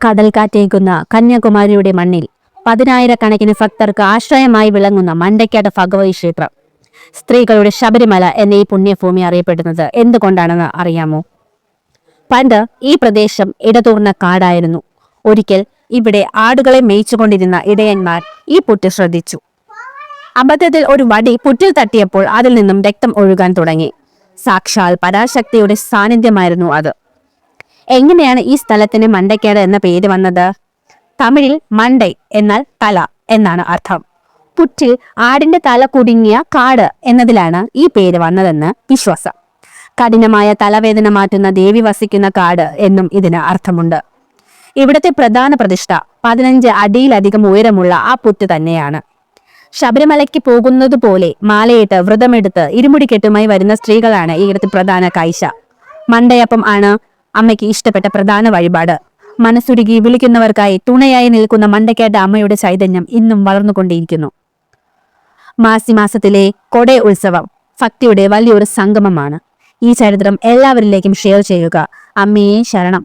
കടൽക്കാറ്റേക്കുന്ന കന്യാകുമാരിയുടെ മണ്ണിൽ പതിനായിരക്കണക്കിന് ഭക്തർക്ക് ആശ്രയമായി വിളങ്ങുന്ന മണ്ടയ്ക്കാട് ഭഗവതി ക്ഷേത്രം, സ്ത്രീകളുടെ ശബരിമല എന്ന ഈ പുണ്യഭൂമി അറിയപ്പെടുന്നത് എന്തുകൊണ്ടാണെന്ന് അറിയാമോ? പണ്ട് ഈ പ്രദേശം ഇടതൂർന്ന കാടായിരുന്നു. ഒരിക്കൽ ഇവിടെ ആടുകളെ മേയിച്ചുകൊണ്ടിരുന്ന ഇടയന്മാർ ഈ പുറ്റ് ശ്രദ്ധിച്ചു. അബദ്ധത്തിൽ ഒരു വടി പുറ്റിൽ തട്ടിയപ്പോൾ അതിൽ നിന്നും രക്തം ഒഴുകാൻ തുടങ്ങി. സാക്ഷാൽ പരാശക്തിയുടെ സാന്നിധ്യമായിരുന്നു അത്. എങ്ങനെയാണ് ഈ സ്ഥലത്തിന് മണ്ടയ്ക്കാട് എന്ന പേര് വന്നത്? തമിഴിൽ മണ്ടൈ എന്നാൽ തല എന്നാണ് അർത്ഥം. പുറ്റിൽ ആടിന്റെ തല കുടുങ്ങിയ കാട് എന്നതിലാണ് ഈ പേര് വന്നതെന്ന് വിശ്വാസം. കഠിനമായ തലവേദന മാറ്റുന്ന ദേവി വസിക്കുന്ന കാട് എന്നും ഇതിന് അർത്ഥമുണ്ട്. ഇവിടുത്തെ പ്രധാന പ്രതിഷ്ഠ 15 അടിയിലധികം ഉയരമുള്ള ആ പുറ്റ് തന്നെയാണ്. ശബരിമലയ്ക്ക് പോകുന്നത് പോലെ മാലയിട്ട് വ്രതമെടുത്ത് ഇരുമുടിക്കെട്ടുമായി വരുന്ന സ്ത്രീകളാണ് ഇവിടുത്തെ പ്രധാന കാഴ്ച. മണ്ടയപ്പം ആണ് അമ്മയ്ക്ക് ഇഷ്ടപ്പെട്ട പ്രധാന വഴിപാട്. മനസ്സുരുകി വിളിക്കുന്നവർക്കായി തുണയായി നിൽക്കുന്ന മണ്ടയ്ക്കാട് അമ്മയുടെ ചൈതന്യം ഇന്നും വളർന്നുകൊണ്ടേയിരിക്കുന്നു. മാസിമാസത്തിലെ കൊടേ ഉത്സവം ഭക്തിയുടെ വലിയൊരു സംഗമമാണ്. ഈ ചരിത്രം എല്ലാവരിലേക്കും ഷെയർ ചെയ്യുക. അമ്മയെ ശരണം.